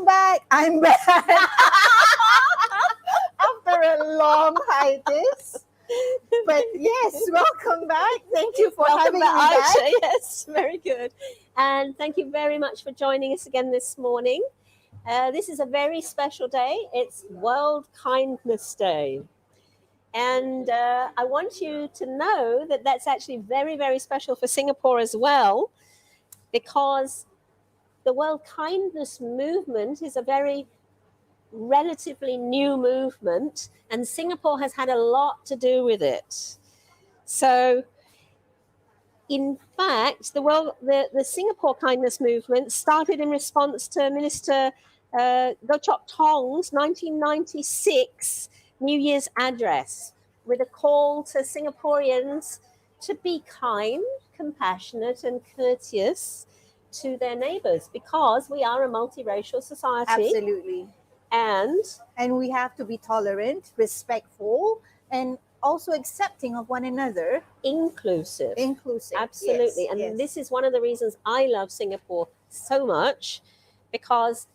back. I'm back. After a long hiatus. But yes, welcome back. Thank you for having me back. Aisha. Yes, very good. And thank you very much for joining us again this morning. This is a very special day. It's World Kindness Day. And I want you to know that that's actually very, very special for Singapore as well, because the World Kindness Movement is a very relatively new movement, and Singapore has had a lot to do with it. So, in fact, the Singapore Kindness Movement started in response to Minister Goh Chok Tong's 1996 New Year's address, with a call to Singaporeans to be kind, compassionate, and courteous to their neighbours, because we are a multiracial society. Absolutely. And we have to be tolerant, respectful, and also accepting of one another. Inclusive. Absolutely. Yes, and yes. This is one of the reasons I love Singapore so much, because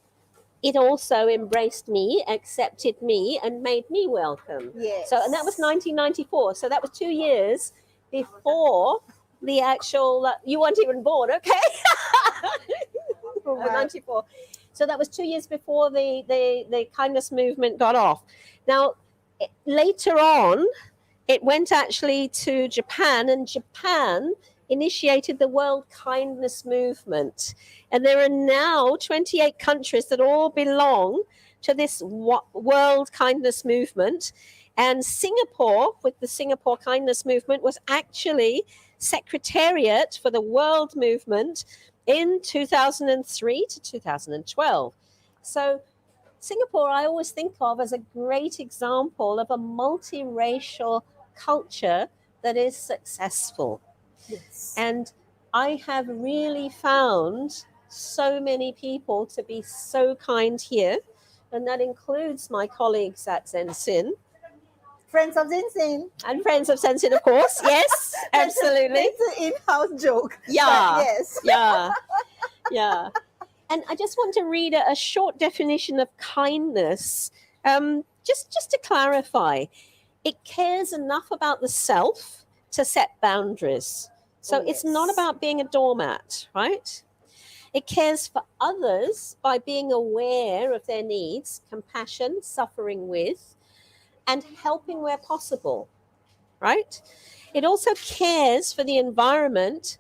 it also embraced me, accepted me, and made me welcome. Yes. So, and that was 1994. So that was 2 years before the actual, you weren't even born, okay? 94. So that was 2 years before the kindness movement got off. Now, later on, it went actually to Japan, and Japan initiated the World Kindness Movement. And there are now 28 countries that all belong to this World Kindness Movement. And Singapore, with the Singapore Kindness Movement, was actually secretariat for the World Movement in 2003 to 2012. So Singapore, I always think of as a great example of a multiracial culture that is successful. Yes. And I have really found so many people to be so kind here, and that includes my colleagues at ZENXIN. Friends of ZENXIN. And friends of ZENXIN, of course. Yes, absolutely. It's an in-house joke. Yeah. Yes. Yeah. And I just want to read a short definition of kindness, just to clarify. It cares enough about the self to set boundaries. So It's not about being a doormat, right? It cares for others by being aware of their needs, compassion, suffering with, and helping where possible, right? It also cares for the environment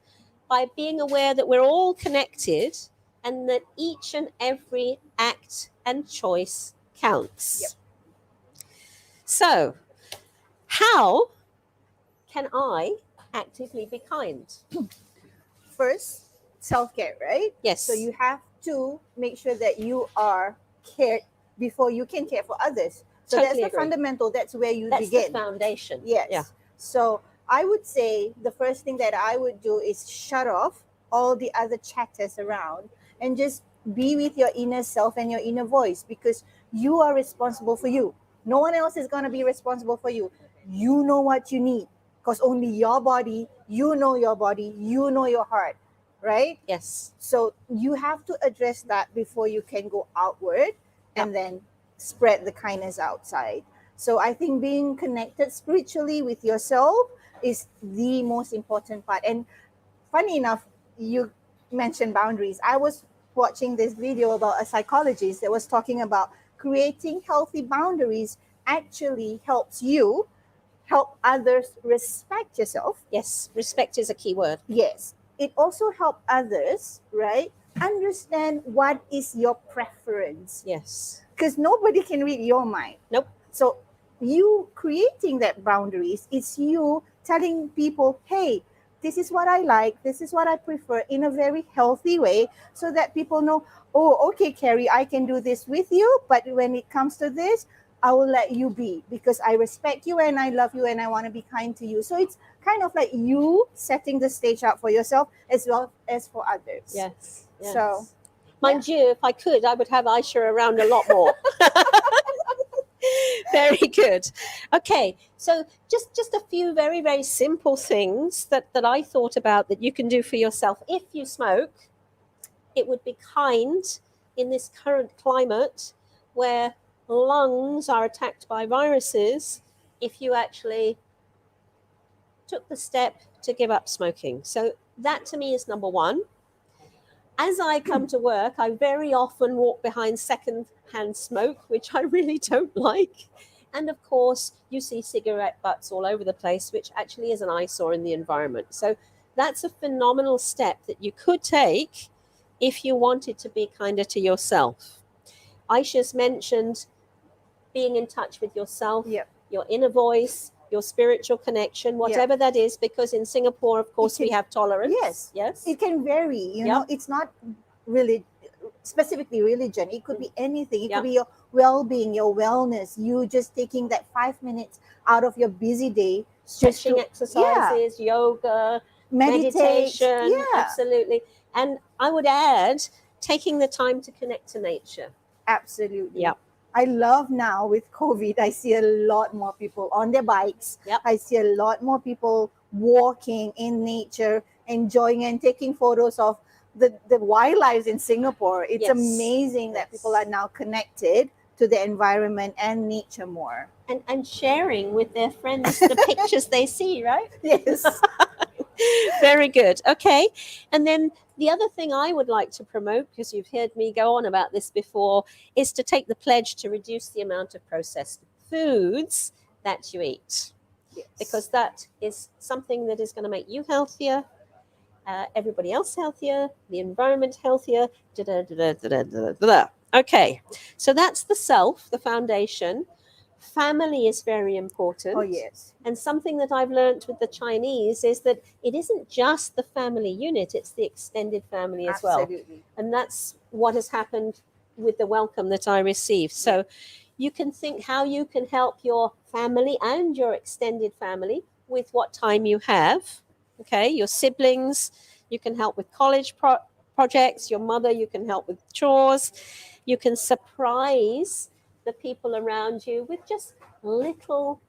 by being aware that we're all connected and that each and every act and choice counts. Yep. So, how can I actively be kind? First, self-care, right? Yes. So you have to make sure that you are cared before you can care for others. So Totally that's the agree. fundamental. That's where you That's begin. the foundation. Yes. Yeah. So I would say the first thing that I would do is shut off all the other chatters around and just be with your inner self and your inner voice, because you are responsible for you. No one else is going to be responsible for you. You know what you need, because only your body, you know your heart, right? Yes. So you have to address that before you can go outward and then spread the kindness outside. So I think being connected spiritually with yourself is the most important part. And funny enough, you mentioned boundaries. I was watching this video about a psychologist that was talking about creating healthy boundaries actually helps you help others respect yourself. Yes. Respect is a key word. Yes. It also helps others, right, understand what is your preference. Yes. Because nobody can read your mind. Nope. So you creating that boundaries, it's you telling people, hey, this is what I like, this is what I prefer, in a very healthy way, so that people know, oh, okay, Carrie, I can do this with you, but when it comes to this, I will let you be, because I respect you and I love you and I want to be kind to you. So it's kind of like you setting the stage out for yourself as well as for others. Yes. So, mind you, if I could, I would have Aisha around a lot more. Very good. Okay, so just a few very, very simple things that I thought about that you can do for yourself. If you smoke, it would be kind in this current climate where lungs are attacked by viruses if you actually took the step to give up smoking. So that to me is number one. As I come to work, I very often walk behind second-hand smoke, which I really don't like. And of course, you see cigarette butts all over the place, which actually is an eyesore in the environment. So that's a phenomenal step that you could take if you wanted to be kinder to yourself. Aisha's mentioned being in touch with yourself, Yep. your inner voice, your spiritual connection, whatever that is, because in Singapore, of course, we have tolerance. Yes. Yes. It can vary, you know, it's not really specifically religion. It could be anything. It could be your well-being, your wellness, you just taking that 5 minutes out of your busy day. Stretching exercises, yoga, meditation. Absolutely. And I would add, taking the time to connect to nature. Absolutely. Yeah. I love now with COVID, I see a lot more people on their bikes. Yep. I see a lot more people walking in nature, enjoying and taking photos of the wildlife in Singapore. It's amazing that people are now connected to the environment and nature more. And sharing with their friends the pictures they see, right? Yes. Very good. Okay. And then the other thing I would like to promote, because you've heard me go on about this before, is to take the pledge to reduce the amount of processed foods that you eat. Yes. Because that is something that is going to make you healthier, everybody else healthier, the environment healthier. Okay. So that's the self, the foundation. Family is very important. Oh, yes. And something that I've learned with the Chinese is that it isn't just the family unit, it's the extended family as well. Absolutely. And that's what has happened with the welcome that I received. So you can think how you can help your family and your extended family with what time you have. Okay, your siblings, you can help with college projects. Your mother, you can help with chores. You can surprise the people around you with just little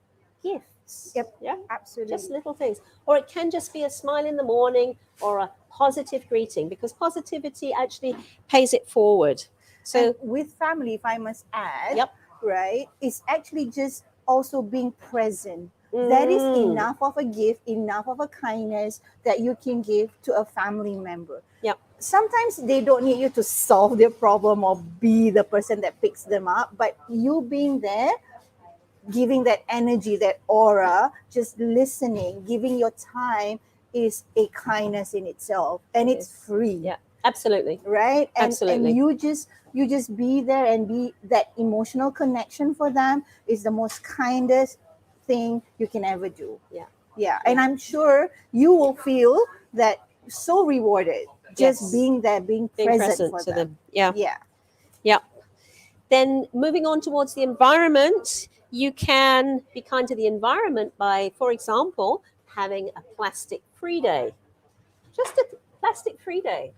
gifts. Yep. Yeah, Absolutely. just little things. Or it can just be a smile in the morning or a positive greeting, because positivity actually pays it forward. So and with family, if I must add, right, it's actually just also being present. That is enough of a gift, enough of a kindness that you can give to a family member. Yep. Sometimes they don't need you to solve their problem or be the person that picks them up, but you being there, giving that energy, that aura, just listening, giving your time is a kindness in itself, and it's free. Yeah, absolutely. Right? And, Absolutely. and you just be there and be that emotional connection for them is the most kindest thing you can ever do. Yeah. And I'm sure you will feel that so rewarded just being there, being present for to them. Yeah. Then moving on towards the environment, you can be kind to the environment by, for example, having a plastic-free day. Just a plastic-free day.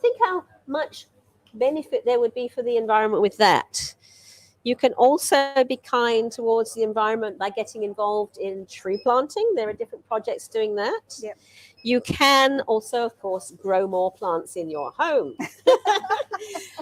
Think how much benefit there would be for the environment with that. You can also be kind towards the environment by getting involved in tree planting. There are different projects doing that. Yep. You can also, of course, grow more plants in your home.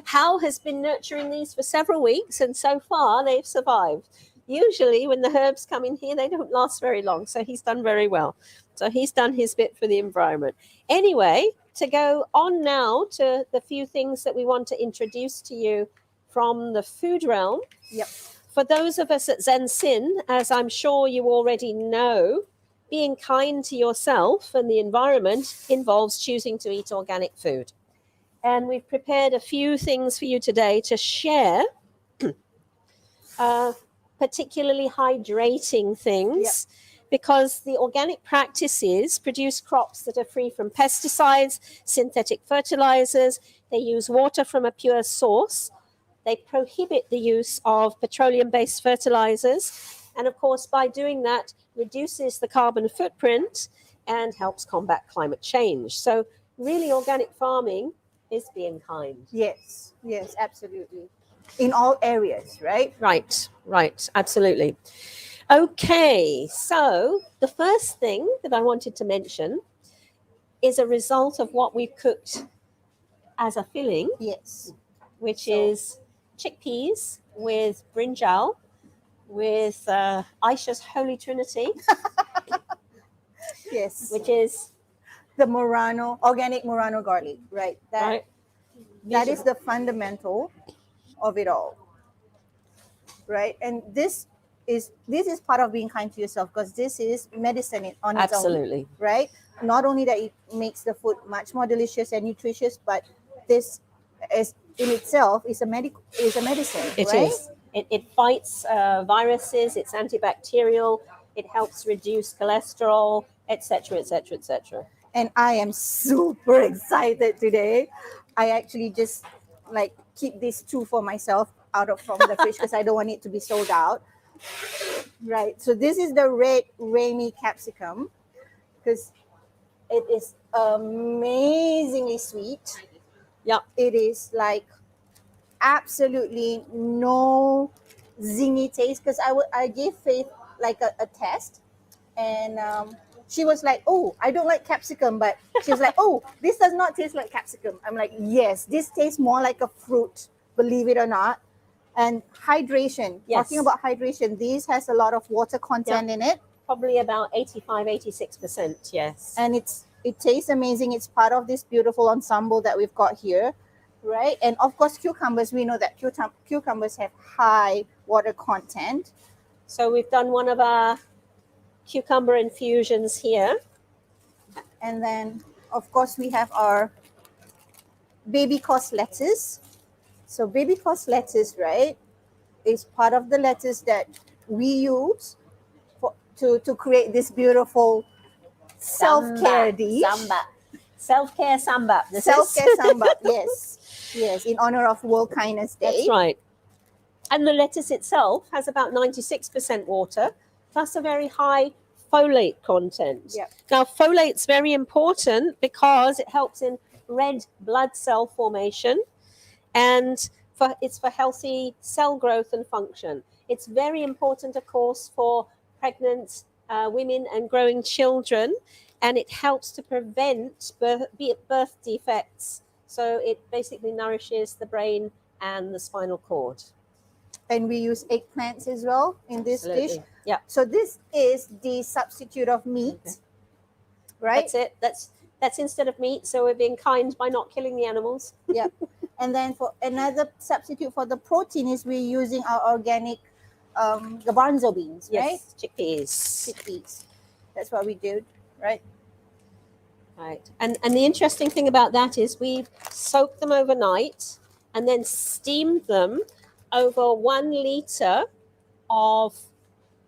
Hal has been nurturing these for several weeks, and so far they've survived. Usually when the herbs come in here, they don't last very long, so he's done very well. So he's done his bit for the environment. Anyway, to go on now to the few things that we want to introduce to you from the food realm. Yep. For those of us at ZENXIN, as I'm sure you already know, being kind to yourself and the environment involves choosing to eat organic food. And we've prepared a few things for you today to share, particularly hydrating things, because the organic practices produce crops that are free from pesticides, synthetic fertilizers. They use water from a pure source. They prohibit the use of petroleum-based fertilizers. And of course, by doing that, reduces the carbon footprint and helps combat climate change. So really, organic farming is being kind. Yes, absolutely. In all areas, right? Right, absolutely. Okay, so the first thing that I wanted to mention is a result of what we've cooked as a filling. Yes. which So- is chickpeas with brinjal, with Aisha's Holy Trinity, Yes. which is The Murano, organic Murano garlic, right? right. That is the fundamental of it all, right? And this is part of being kind to yourself, because this is medicine on its own, Absolutely. right? Not only that it makes the food much more delicious and nutritious, but this is in itself is a medicine, It right? is. It fights viruses. It's antibacterial. It helps reduce cholesterol, etc., etc., etc. And I am super excited today. I actually just like keep these two for myself from the fridge because I don't want it to be sold out. Right. So this is the red Remy Capsicum, because it is amazingly sweet. Yeah. It is like absolutely no zingy taste, because I gave Faith like a test, and she was like, "Oh, I don't like capsicum," but she was like, "Oh, this does not taste like capsicum." I'm like, "Yes, this tastes more like a fruit, believe it or not." And hydration. Yes. Talking about hydration, this has a lot of water content in it, Probably about 85, 86%. Yes. and it tastes amazing. It's part of this beautiful ensemble that we've got here, right? And of course, cucumbers. We know that cucumbers have high water content. So we've done one of our cucumber infusions here. And then, of course, we have our baby cos lettuce. So baby cos lettuce, right, is part of the lettuce that we use to create this beautiful self-care dish. Sambar. Self-care sambar. Self-care sambar, yes. Yes, in honor of World Kindness Day. That's right. And the lettuce itself has about 96% water, plus a very high folate content. Yep. Now, folate's very important because it helps in red blood cell formation, and it's for healthy cell growth and function. It's very important, of course, for pregnant women and growing children, and it helps to prevent birth defects. So it basically nourishes the brain and the spinal cord. And we use eggplants as well in this dish. Yeah. So this is the substitute of meat, right? That's it. That's instead of meat. So we're being kind by not killing the animals. Yeah. And then for another substitute for the protein is we're using our organic garbanzo beans, right? Yes, chickpeas. Chickpeas. That's what we do, right? Right. And the interesting thing about that is we've soaked them overnight and then steamed them over 1 liter of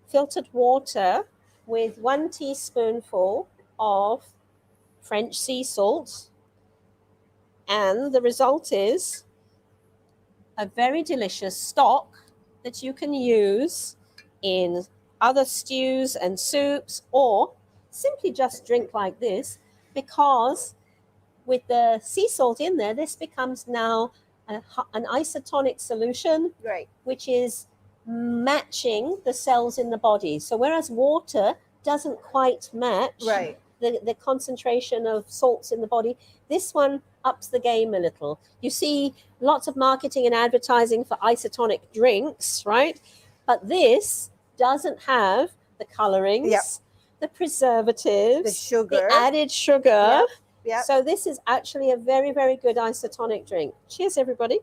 filtered water with 1 teaspoonful of French sea salt. And the result is a very delicious stock that you can use in other stews and soups, or simply just drink like this, because with the sea salt in there, this becomes now an isotonic solution, Right. which is matching the cells in the body. So whereas water doesn't quite match Right. the concentration of salts in the body, this one ups the game a little. You see lots of marketing and advertising for isotonic drinks, right? But this doesn't have the colorings, Yep. the preservatives, The sugar. the added sugar. Yep. Yep. So this is actually a very, very good isotonic drink. Cheers, everybody.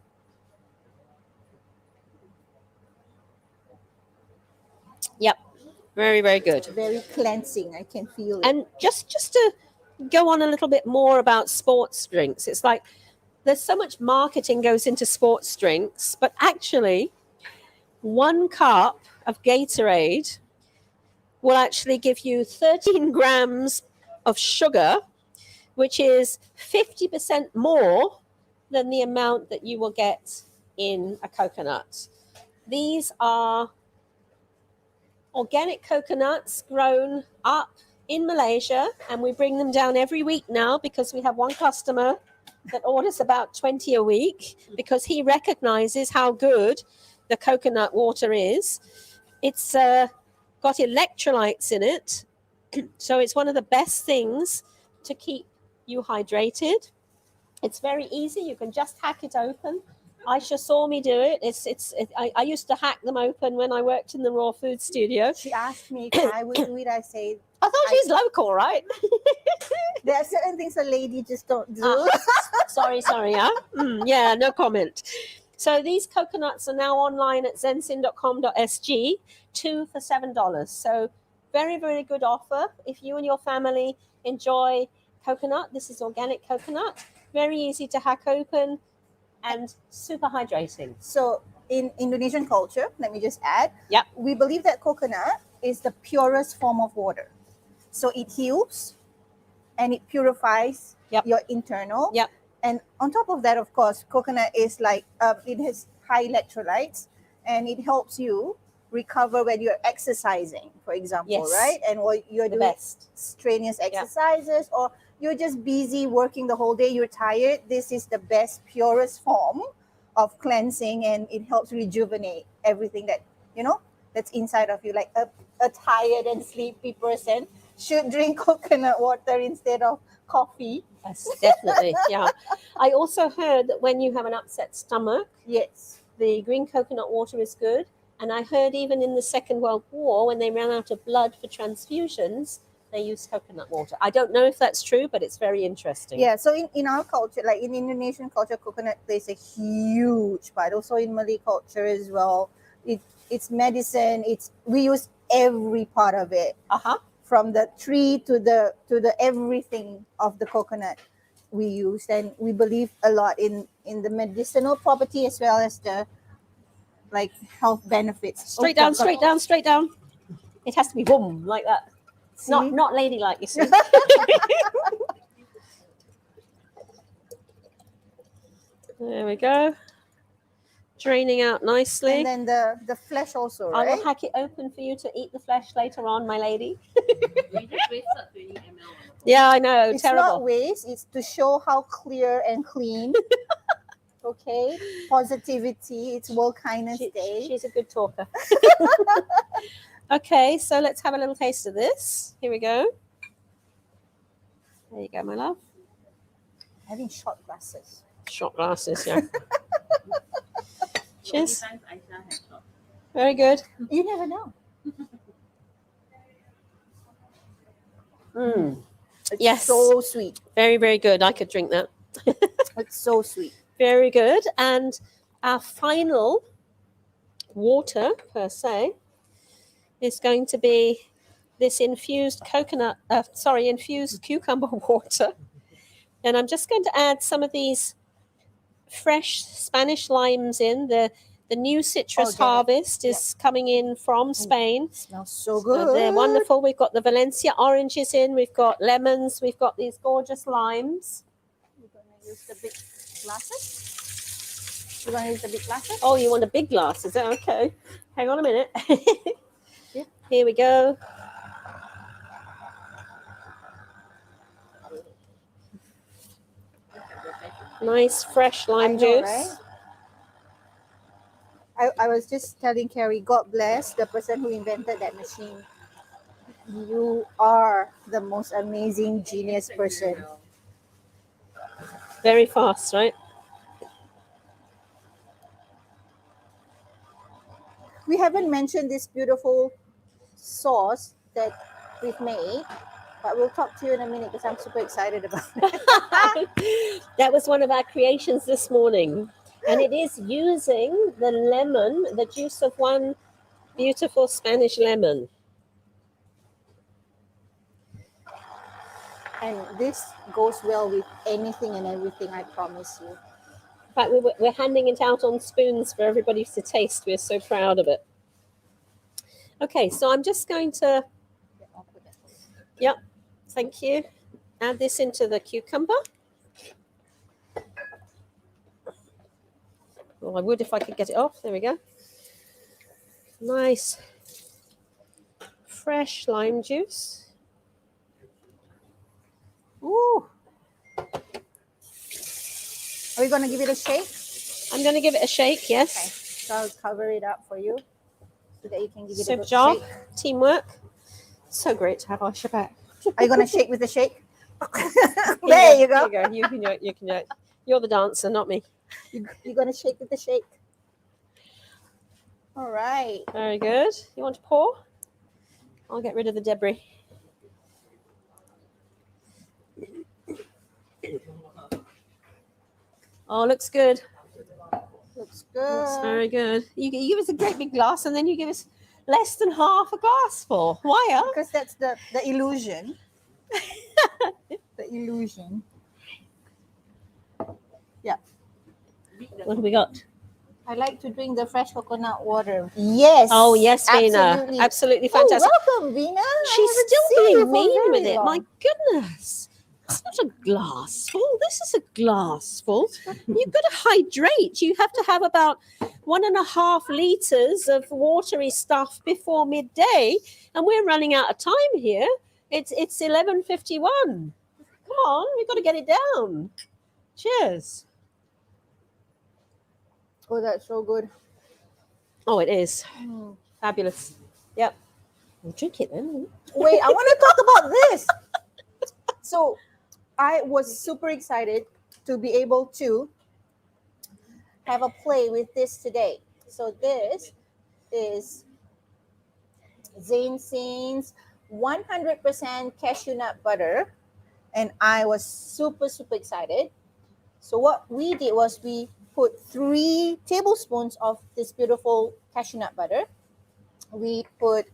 Yep. Very, very good. Very cleansing. I can feel it. And just to go on a little bit more about sports drinks, it's like there's so much marketing goes into sports drinks, but actually 1 cup of Gatorade will actually give you 13 grams of sugar, which is 50% more than the amount that you will get in a coconut. These are organic coconuts grown up in Malaysia, and we bring them down every week now because we have one customer that orders about 20 a week because he recognizes how good the coconut water is. It's got electrolytes in it, so it's one of the best things to keep you hydrated. It's very easy. You can just hack it open Aisha saw me do it. I used to hack them open when I worked in the raw food studio. She asked me if I would do it. I say I thought she's local, right? there are certain things a lady just don't do. Sorry, yeah. Yeah, no comment. So these coconuts are now online at zenzin.com.sg, 2 for $7. So very, very good offer. If you and your family enjoy coconut, this is organic coconut. Very easy to hack open and super hydrating. So in Indonesian culture, let me just add, Yep. we believe that coconut is the purest form of water. So it heals and it purifies Yep. your internal. Yep. And on top of that, of course, coconut is like, it has high electrolytes and it helps you recover when you're exercising, for example, Yes. right? And or you're The doing best. strenuous exercises or you're just busy working the whole day, you're tired. This is the best, purest form of cleansing and it helps rejuvenate everything that, that's inside of you. Like a tired and sleepy person should drink coconut water instead of coffee. Yes, definitely. Yeah. I also heard that when you have an upset stomach, Yes. the green coconut water is good. And I heard even in the Second World War, when they ran out of blood for transfusions, they used coconut water. I don't know if that's true, but it's very interesting. Yeah, so in our culture, like in Indonesian culture, coconut plays a huge part. Also in Malay culture as well. It's medicine. We use every part of it. From the tree to the everything of the coconut we use, and we believe a lot in the medicinal property as well as the like health benefits. Straight down. It has to be boom like that. See? Not ladylike, you see. There we go. Draining out nicely. And then the flesh also, I right? will hack it open for you to eat the flesh later on, my lady. We just wasted 20 ml. Yeah, I know. It's Terrible. not waste. It's to show how clear and clean. Okay, positivity. It's World Kindness Day. She's a good talker. Okay, so let's have a little taste of this. Here we go. There you go, my love. Having shot glasses. Shot glasses, yeah. Cheers. Many times Aisha has shot. Very good. You never know. It's Yes. so sweet. Very, very good. I could drink that. It's so sweet. Very good. And our final water, per se, is going to be this infused cucumber water. And I'm just going to add some of these fresh Spanish limes in. The new citrus Organic. harvest is coming in from Spain. It smells so good. They're wonderful. We've got the Valencia oranges in. We've got lemons. We've got these gorgeous limes. We're going to use the big glasses. We're going to use the big glasses. Oh, you want a big glass? Is that okay? Hang on a minute. Yeah. Here we go. Nice fresh lime juice. Right? I was just telling Carrie, God bless the person who invented that machine. You are the most amazing genius person. Very fast, right? We haven't mentioned this beautiful sauce that we've made, but we'll talk to you in a minute because I'm super excited about it. That was one of our creations this morning. And it is using the lemon, the juice of one beautiful Spanish lemon. And this goes well with anything and everything, I promise you. In fact, we're handing it out on spoons for everybody to taste. We're so proud of it. Okay, so I'm just going to, thank you, add this into the cucumber. Well, I would if I could get it off. There we go. Nice fresh lime juice. Ooh. Are we going to give it a shake? I'm going to give it a shake, Okay. yes. So I'll cover it up for you so that you can give it a Super good job. shake. Teamwork. So great to have Aisha back. Are you going to shake with the shake? There you go. You can do it. You can do it. You're the dancer, not me. You're gonna shake with the shake. All right. Very good. You want to pour? I'll get rid of the debris. Oh, looks good. Looks Looks good. very good. You give us a great big glass and then you give us less than half a glassful. Why? Because that's the illusion. The illusion. What have we got? I like to drink the fresh coconut water. Yes. Oh, yes, Vina. Absolutely. Absolutely fantastic. Oh, welcome, Vina. She's I still haven't seen you being for mean with very it. long. My goodness. It's not a glassful. This is a glassful. You've got to hydrate. You have to have about 1.5 liters of watery stuff before midday, and we're running out of time here. It's 11:51. Come on, we've got to get it down. Cheers. Oh, that's so good. Oh, it is Mm. fabulous. Yep. We'll drink it then. Wait, I want to talk about this. So, I was super excited to be able to have a play with this today. So, this is ZENXIN's 100% cashew nut butter, and I was super excited. So, what we did was we put 3 tablespoons of this beautiful cashew nut butter. We put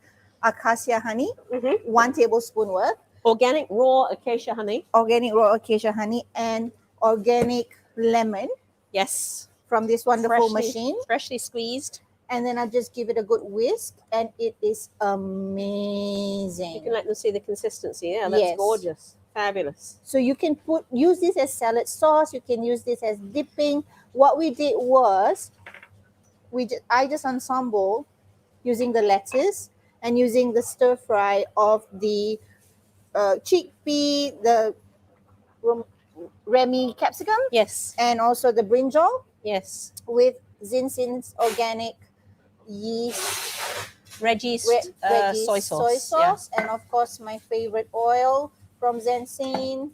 acacia honey, Mm-hmm. 1 tablespoon worth, Organic raw acacia honey. organic raw acacia honey, and organic lemon Yes. from this wonderful Freshly- machine. Freshly squeezed. And then I just give it a good whisk, and it is You amazing. can let them see the consistency. Yeah, that's Yes. gorgeous. Fabulous. So you can use this as salad sauce. You can use this as dipping. What we did was, I just ensemble using the lettuce and using the stir fry of the chickpea, the Remy capsicum, Yes. and also the brinjal Yes. with ZENXIN's organic yeast, Reggie's Reggie's soy sauce. and of course my favorite oil from ZENXIN,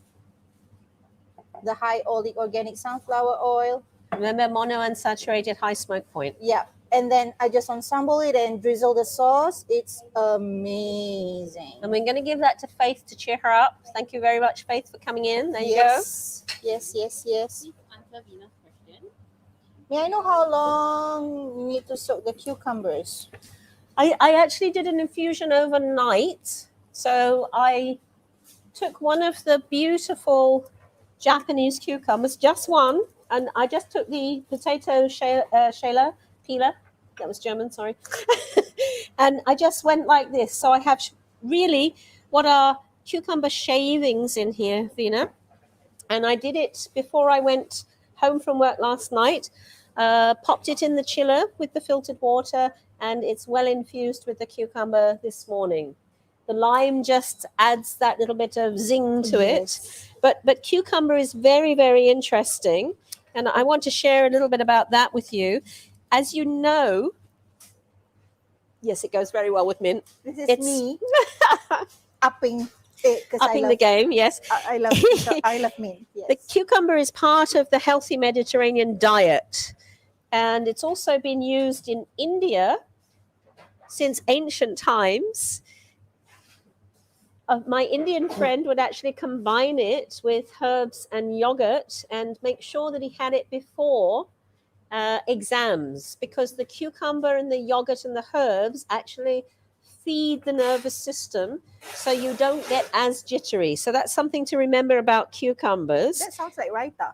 the high oleic organic sunflower oil. Yeah. Remember, monounsaturated high smoke point. Yeah, and then I just ensemble it and drizzle the sauce. It's amazing. And we're going to give that to Faith to cheer her up. Thank you very much, Faith, for coming in. There you Yes. Yes. Please answer Vina's question. May I know how long you need to soak the cucumbers? go. I actually did an infusion overnight. So I took one of the beautiful Japanese cucumbers, just one, and I just took the potato peeler. That was German, sorry. And I just went like this. So I have really what are cucumber shavings in here, Vina. And I did it before I went home from work last night. Popped it in the chiller with the filtered water, and it's well infused with the cucumber this morning. The lime just adds that little bit of zing to it. But cucumber is very, very interesting. And I want to share a little bit about that with you. As you know, yes, it goes very well with mint. This is It's- me upping it because Upping the game, yes. I love I love mint. Yes. The cucumber is part of the healthy Mediterranean diet. And it's also been used in India since ancient times. My Indian friend would actually combine it with herbs and yogurt and make sure that he had it before exams, because the cucumber and the yogurt and the herbs actually feed the nervous system so you don't get as jittery. So that's something to remember about cucumbers. That sounds like raita.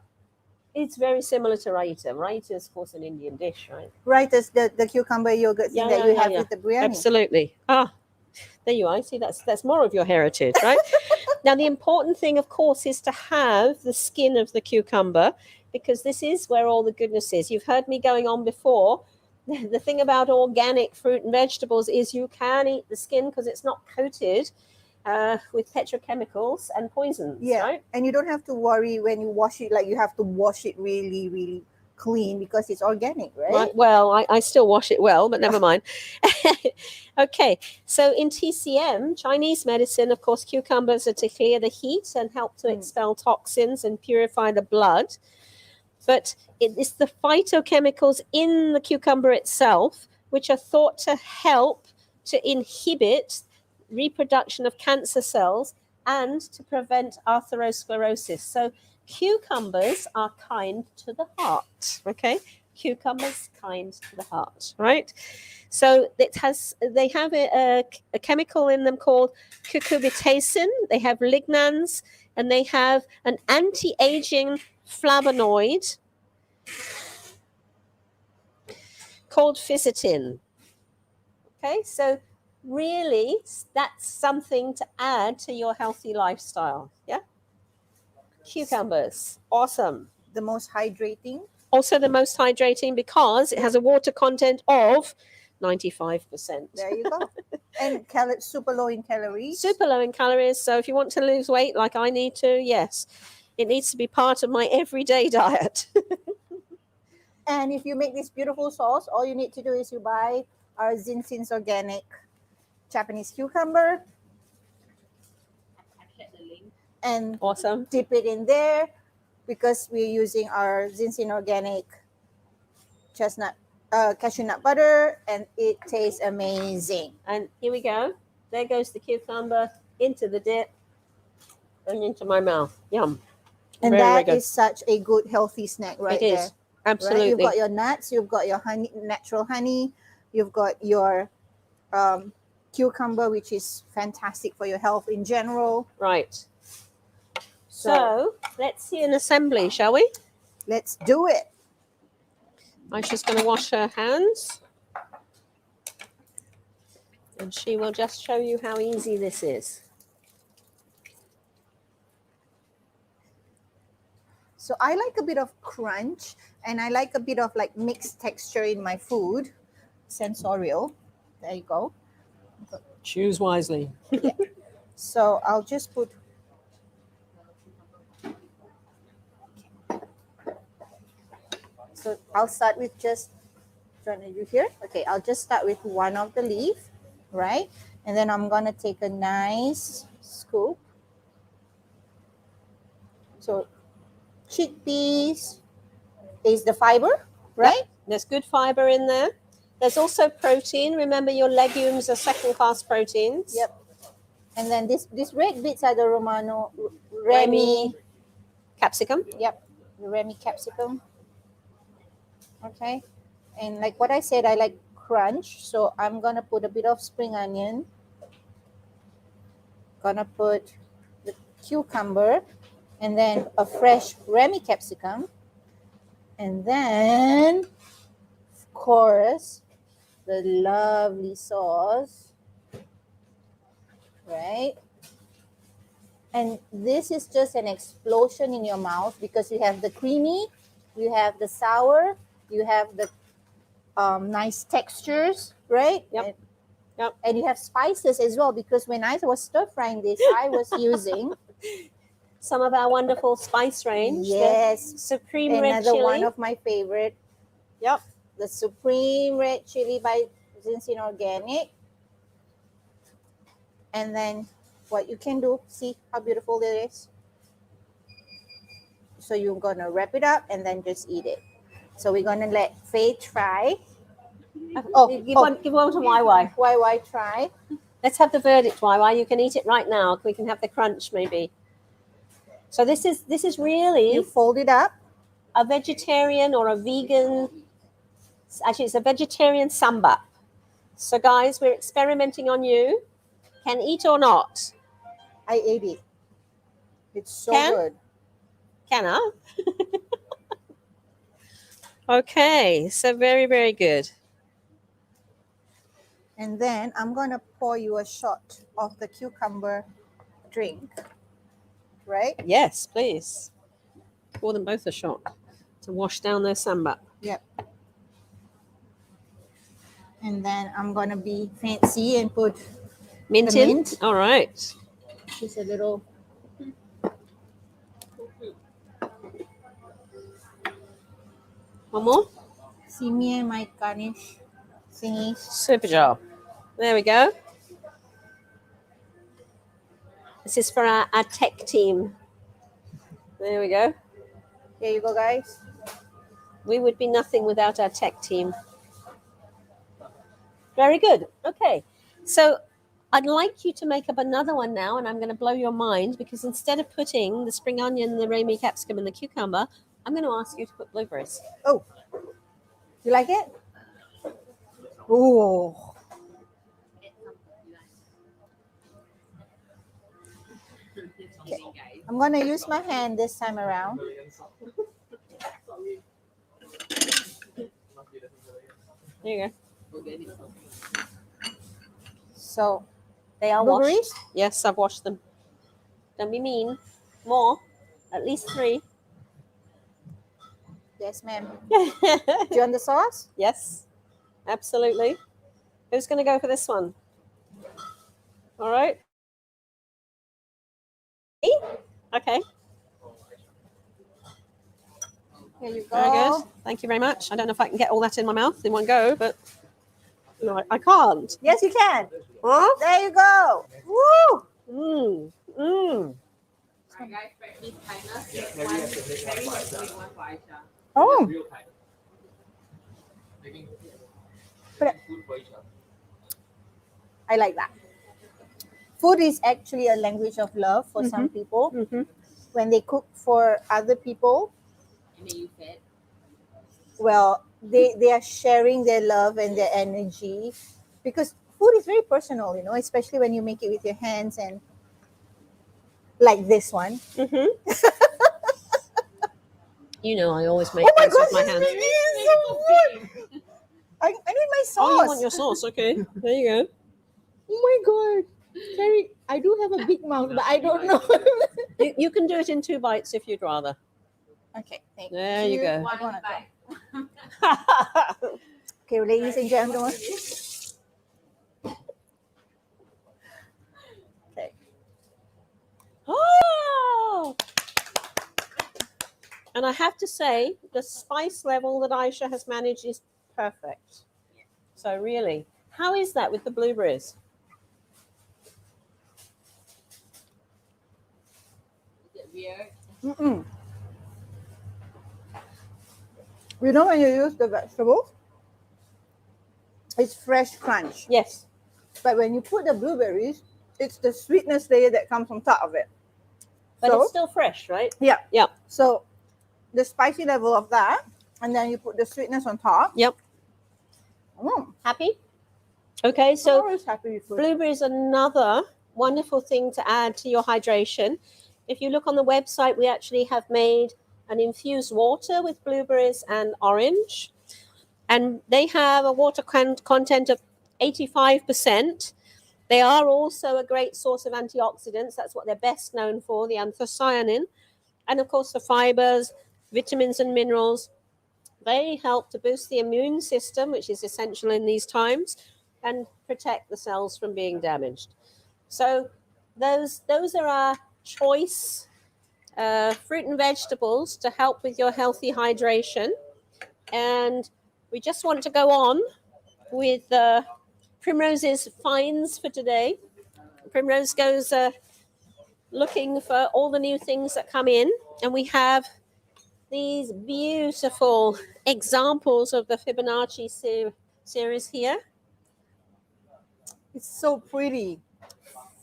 It's very similar to raita. Raita is, of course, an Indian dish, right? Raita is the cucumber yogurt thing that you have with the biryani. Absolutely. Ah, there you are. See, that's more of your heritage, right? Now, the important thing, of course, is to have the skin of the cucumber, because this is where all the goodness is. You've heard me going on before. The thing about organic fruit and vegetables is you can eat the skin because it's not coated with petrochemicals and poisons, Yeah. right? And you don't have to worry when you wash it, like you have to wash it really, really clean because it's organic, right? Right. Well, I still wash it well, but never mind. Okay. So in TCM, Chinese medicine, of course, cucumbers are to clear the heat and help to expel toxins and purify the blood. but it is the phytochemicals in the cucumber itself which are thought to help to inhibit reproduction of cancer cells and to prevent atherosclerosis. So cucumbers are kind to the heart. Okay, cucumbers kind to the heart, right? So they have a chemical in them called cucurbitacin. They have lignans, and they have an anti-aging flavonoid called fisetin. Okay, so really that's something to add to your healthy lifestyle. Yeah, cucumbers, awesome. The most hydrating. Also the most hydrating because it has a water content of 95%. There you go. And super low in calories. Super low in calories. So if you want to lose weight like I need to, yes, it needs to be part of my everyday diet. And if you make this beautiful sauce, all you need to do is you buy our ZENXIN's organic Japanese cucumber I've shared the link. and Awesome. dip it in there because we're using our ZENXIN organic cashew nut butter, and it tastes amazing. And here we go. There goes the cucumber into the dip and into my mouth. Yum. And Very, very that good. is such a good healthy snack right It there. is. Absolutely. Right? You've got your nuts, you've got your honey, natural honey, you've got your cucumber, which is fantastic for your health in general. Right. So let's see an assembly, shall we? Let's do it. Aisha's going to wash her hands. And she will just show you how easy this is. So I like a bit of crunch, and I like a bit of like mixed texture in my food. Sensorial. There you go. Choose wisely. So I'll just put. So I'll start with just. Trying to do here. Okay, I'll just start with one of the leaf, right? And then I'm gonna take a nice scoop. So chickpeas is the fiber, right? Yep. There's good fiber in there. There's also protein. Remember, your legumes are second-class proteins. Yep. And then these red bits are the Remy Capsicum. Yep, the Remy Capsicum. Okay. And like what I said, I like crunch. So I'm going to put a bit of spring onion. Gonna put the cucumber. And then a fresh Remy Capsicum. And then, of course, the lovely sauce. Right? And this is just an explosion in your mouth because you have the creamy, you have the sour, you have the nice textures, right? Yep. And you have spices as well, because when I was stir frying this, I was using some of our wonderful spice range. Yes, the Supreme Red another Chili. one of my favorite. Yep. The Supreme Red Chili by ZENXIN Organic. And then what you can do, see how beautiful it is. So you're gonna wrap it up and then just eat it. So we're gonna let Faye try. Give one to YY. YY try. Let's have the verdict, YY. You can eat it right now. We can have the crunch maybe. So this is really You fold it up. a vegetarian or a vegan. Actually, it's a vegetarian sambar. So guys, we're experimenting on you. Can eat or not? I ate it. It's so Can? good. Can I? Okay, so very, very good. And then I'm gonna pour you a shot of the cucumber drink. Right? Yes, please. Pour them both a shot to wash down their sambar. Yep. And then I'm gonna be fancy and put Mint The in? mint. All right. just a little. One more? See me and my garnish thingies. Super job. There we go. This is for our tech team. There we go. Here you go, guys. We would be nothing without our tech team. Very good. Okay. So I'd like you to make up another one now, and I'm going to blow your mind because instead of putting the spring onion, the Remy capsicum, and the cucumber, I'm going to ask you to put blueberries. Oh, you like it? Oh, Okay. Guys. I'm gonna use my hand this time around. There you go. Organic. So, They are blueberries? washed. Yes, I've washed them. Don't be mean. More. At least 3. Yes, ma'am. Do you want the sauce? Yes, absolutely. Who's going to go for this one? All right. Me? Okay. Here you Very go. good. Thank you very much. I don't know if I can get all that in my mouth in one go, but no, I can't. Yes, you can. Huh? There you go. Woo! Mmm. Mmm. Alright, guys, practice kindness. One very necessary one for Aisha. Oh, But I like that. Food is actually a language of love for some people. Mm-hmm. When they cook for other people, And then you said, well, they are sharing their love and their energy because food is very personal, you know, especially when you make it with your hands and like this one. Mm-hmm. You know, I always make Oh my things with gosh, my this hands. baby is so good. I need my sauce. Oh, you want your sauce? Okay, there you go. Oh my god. Terry, I do have a big mouth, but I don't know. You can do it in 2 bites if you'd rather. Okay, thank There you go. one wanna go. bite. Okay, ladies and gentlemen. Okay. Oh! And I have to say, the spice level that Aisha has managed is perfect. So really, how is that with the blueberries? Is it weird? Mm-mm. You know when you use the vegetables, it's fresh crunch. Yes. But when you put the blueberries, it's the sweetness layer that comes on top of it. But So, it's still fresh, right? yeah. Yeah. So the spicy level of that, and then you put the sweetness on top. Yep. Happy? Okay, I'm so always happy with food. blueberry is another wonderful thing to add to your hydration. If you look on the website, we actually have made an infused water with blueberries and orange. And they have a water content of 85%. They are also a great source of antioxidants. That's what they're best known for, the anthocyanin. And of course, the fibers, vitamins and minerals. They help to boost the immune system, which is essential in these times, and protect the cells from being damaged. So those are our choice fruit and vegetables to help with your healthy hydration. And we just want to go on with Primrose's finds for today. Primrose goes looking for all the new things that come in, and we have these beautiful examples of the Fibonacci series here. It's so pretty.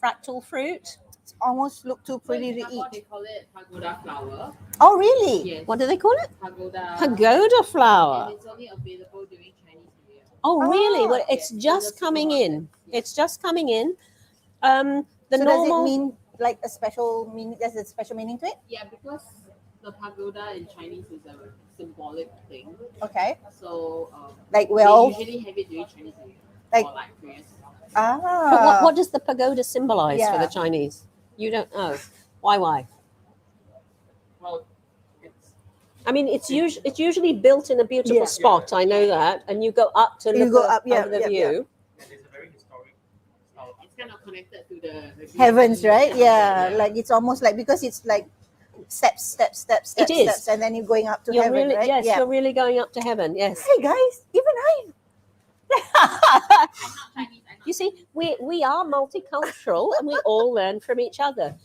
Fractal fruit. It's almost look too So pretty in to Singapore, eat. they call it pagoda flower. Oh, really? Yes. What do they call it? Pagoda. Pagoda flower. And it's only available during Chinese New Year. Oh, really? Well, Oh. it's just coming in. It's just coming in. The So normal. does it mean like a special meaning? There's a special meaning to it? Yeah, because the pagoda in Chinese is a symbolic thing. Okay. So Like they well, usually have it during Chinese New Year. Like- or like prayers. But ah. what does the pagoda symbolize for Yeah. the Chinese? You don't know. Why? well, it's I mean, it's usually built in a beautiful Yeah. spot. I know that, and you go up to You look go o- up, yeah, over the yeah, view. and it's a very historic style. It's kind of connected to the Heavens, right? Yeah. Like it's almost like because it's like steps, It is. steps, and then you're going up to You're heaven, really right? yes, Yeah. you're really going up to heaven. Yes. Hey guys, even I. I'm not Chinese. I'm not You see, we are multicultural and we all learn from each other.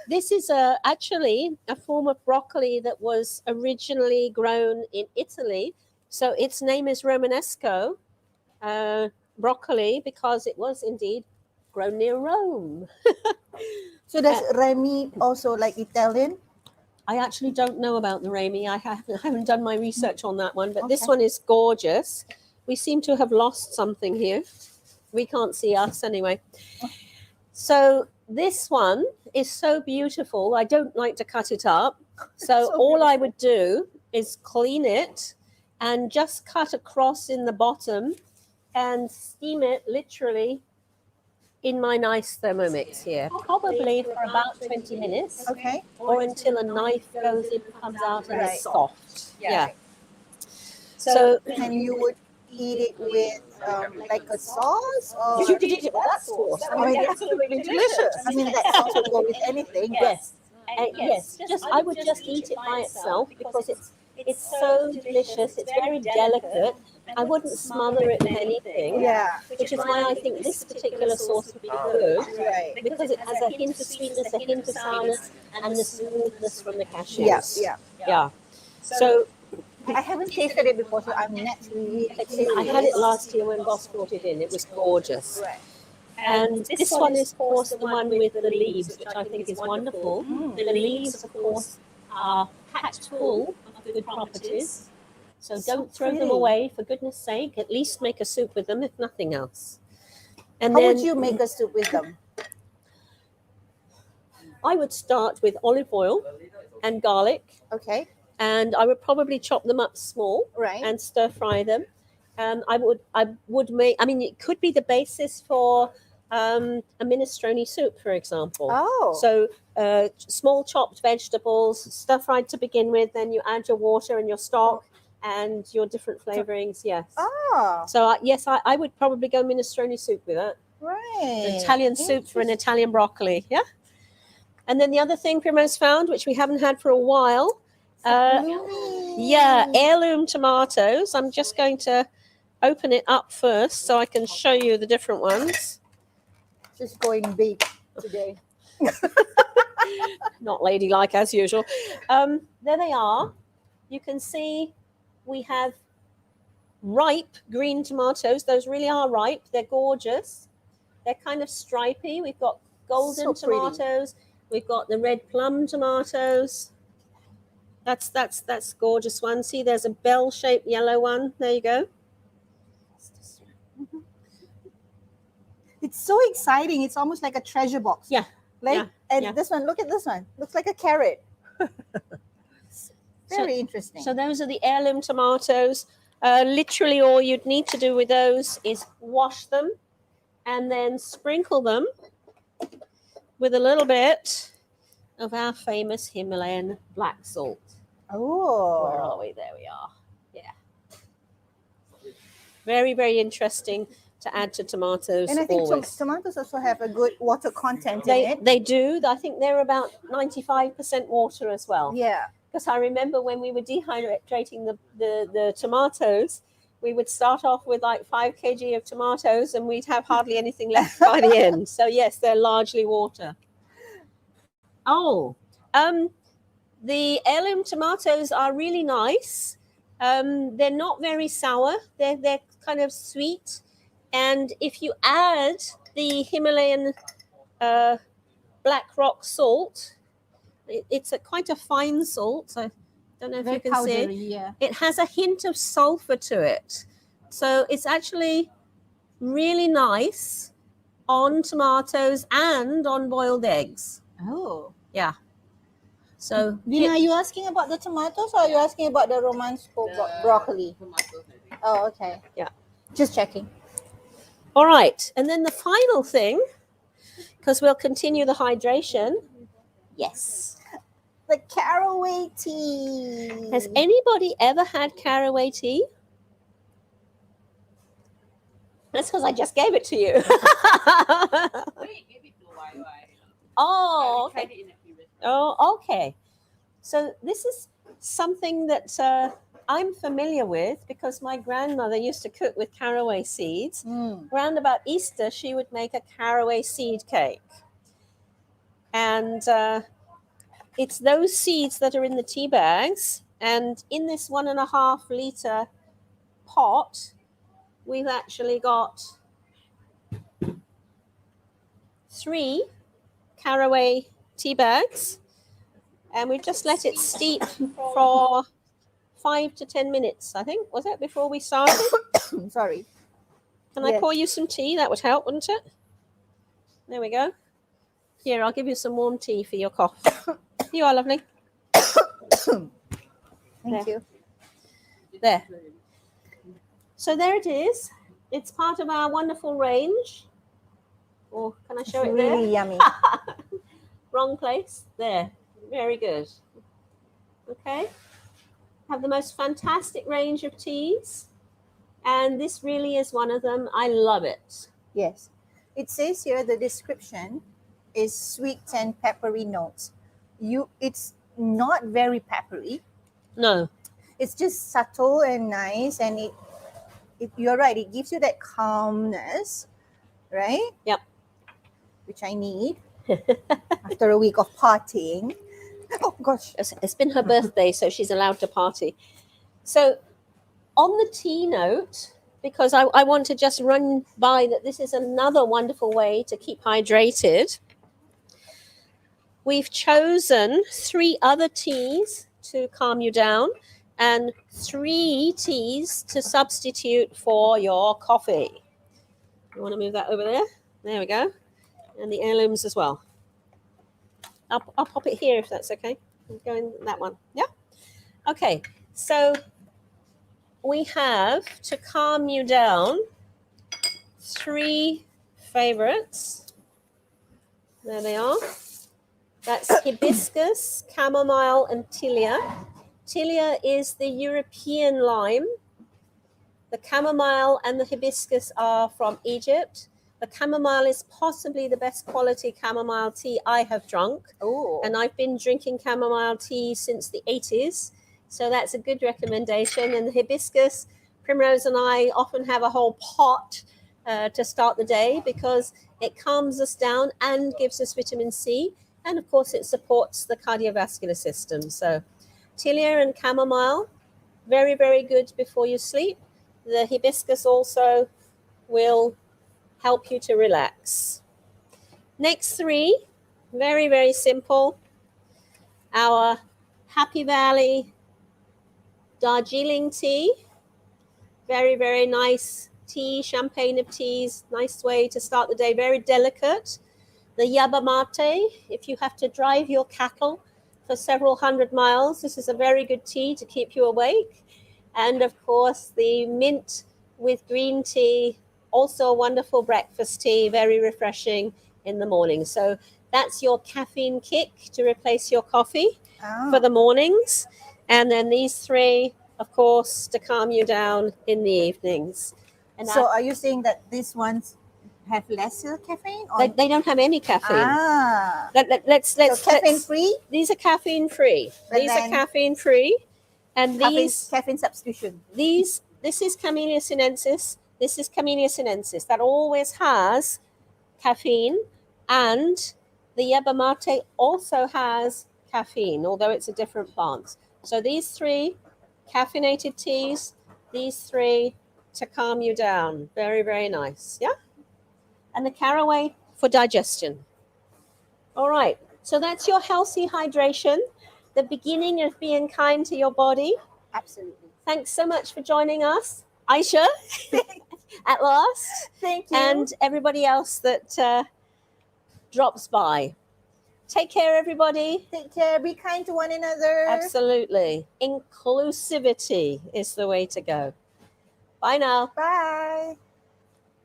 This is actually a form of broccoli that was originally grown in Italy So its name is Romanesco broccoli because it was indeed grown near Rome. So does Remy also like Italian? I actually don't know about the Remy. I haven't done my research on that one, but this Okay. one is gorgeous. We seem to have lost something here. We can't see us anyway. So this one is so beautiful. I don't like to cut it up. So all I would do is clean it and just cut across in the bottom and steam it literally in my nice Thermomix here, probably for about 20 minutes Okay. or until a knife goes in, comes out and Right. it's soft. Yeah. So And you would eat it with like a sauce, or you could eat it with that sauce. I mean, it's absolutely delicious. I mean that sauce would go with anything. Yes. Yes, I would just eat it by itself because it's so delicious. It's very delicate. I wouldn't smother it with anything. Yeah. Which is why I think this particular sauce would be good Right. because it has a hint of sweetness, a hint of sourness, and the smoothness from the cashews. Yeah. Yeah. Yeah. So I haven't tasted it before, so I'm naturally I had it last year when Boss brought it in. It was gorgeous. Right. And this one is, of course, the one with the leaves, which I think is wonderful. The leaves, of course, are packed full of good properties. So don't throw them pretty. away, for goodness sake. At least make a soup with them, if nothing else. And How then would you make a soup with them? I would start with olive oil and garlic, Okay. and I would probably chop them up small Right. and stir fry them. I would make. I mean, it could be the basis for a minestrone soup, for example. Oh. So small chopped vegetables, stir fried to begin with. Then you add your water and your stock and your different flavorings. Yes. Oh. So yes, I would probably go minestrone soup with that. Right. Italian soup for an Italian broccoli. Yeah. And then the other thing Primo's found, which we haven't had for a while, heirloom tomatoes. I'm just going to open it up first so I can show you the different ones. Just going big today. Not ladylike as usual. There they are. You can see we have ripe green tomatoes. Those really are ripe. They're gorgeous. They're kind of stripy. We've got golden So pretty. tomatoes. We've got the red plum tomatoes. That's gorgeous one. See, there's a bell-shaped yellow one. There you go. It's so exciting. It's almost like a treasure box. Yeah. Like, Yeah. and Yeah. this one, look at this one. Looks like a carrot. Very interesting. So those are the heirloom tomatoes. Literally all you'd need to do with those is wash them and then sprinkle them with a little bit of our famous Himalayan black salt. Where Oh. are we? There we are. Yeah. Very, very interesting to add to tomatoes. And I think always. tomatoes also have a good water content in it. They do. I think they're about 95% water as well. Yeah. Because I remember when we were dehydrating the tomatoes, we would start off with like 5 kg of tomatoes and we'd have hardly anything left by the end. So yes, they're largely water. Oh, the heirloom tomatoes are really nice. They're not very sour. They're kind of sweet. And if you add the Himalayan black rock salt, it's quite a fine salt. I don't know if you can see. Yeah. It has a hint of sulfur to it. So it's actually really nice on tomatoes and on boiled eggs. Oh. Yeah. So Vina, are you asking about the tomatoes or are you asking about the Romanesco broccoli? Tomatoes, I think. Oh, okay. Yeah. Just checking. all right. And then the final thing, because we'll continue the hydration. Yes. The caraway tea. Has anybody ever had caraway tea? That's because I just gave it to you. Wait, give it to YY. Oh, I okay. tried it in a previous one. Oh, okay. So this is something that I'm familiar with because my grandmother used to cook with caraway seeds. Round about Easter, she would make a caraway seed cake. And it's those seeds that are in the tea bags. And in this 1.5 liter pot, we've actually got 3 Caraway tea bags, and we've just let it steep for 5 to 10 minutes, I think. Was it before we started? Sorry. Can I Yes. pour you some tea? That would help, wouldn't it? There we go. Here, I'll give you some warm tea for your cough. You are lovely. Thank you. There. So there it is. It's part of our wonderful range. Or can I show it there? Really yummy. Wrong place. There. Very good. Okay. Have the most fantastic range of teas. And this really is one of them. I love it. Yes. It says here the description is sweet and peppery notes. It's not very peppery. No. It's just subtle and nice, and you're right, it gives you that calmness, right? Yep. Which I need after a week of partying. Oh gosh. It's been her birthday, so she's allowed to party. So on the tea note, because I want to just run by that this is another wonderful way to keep hydrated. We've chosen 3 other teas to calm you down and 3 teas to substitute for your coffee. You want to move that over there? There we go. And the heirlooms as well. I'll pop it here if that's okay. Go in that one. Yeah? Okay. So we have, to calm you down, 3 favorites. There they are. That's hibiscus, chamomile, and tilia. Tilia is the European lime. The chamomile and the hibiscus are from Egypt. The chamomile is possibly the best quality chamomile tea I have drunk. Oh. And I've been drinking chamomile tea since the 80s. So that's a good recommendation. And the hibiscus, Primrose and I often have a whole pot to start the day because it calms us down and gives us vitamin C. And of course, it supports the cardiovascular system. So tilia and chamomile, very, very good before you sleep. The hibiscus also will help you to relax. Next 3, very, very simple. Our Happy Valley Darjeeling tea. Very, very nice tea, champagne of teas. Nice way to start the day, very delicate. The yerba mate, if you have to drive your cattle for several hundred miles, this is a very good tea to keep you awake. And of course, the mint with green tea, also a wonderful breakfast tea, very refreshing in the morning. So that's your caffeine kick to replace your coffee for the mornings. And then these 3, of course, to calm you down in the evenings. And So are you saying that these ones have lesser caffeine? Or? they don't have any caffeine. Ah. Let's So caffeine free? These are caffeine free. And These are then caffeine free. And Caffeine substitution. this is Camellia sinensis. This is Camellia sinensis. That always has caffeine, and the yerba mate also has caffeine, although it's a different plant. So these 3 caffeinated teas, these 3 to calm you down. Very, very nice. Yeah? And the caraway for digestion. All right. So that's your healthy hydration, the beginning of being kind to your body. Absolutely. Thanks so much for joining us, Aisha, at last. Thank you. And everybody else that drops by. Take care, everybody. Take care. Be kind to one another. Absolutely. Inclusivity is the way to go. Bye now. Bye.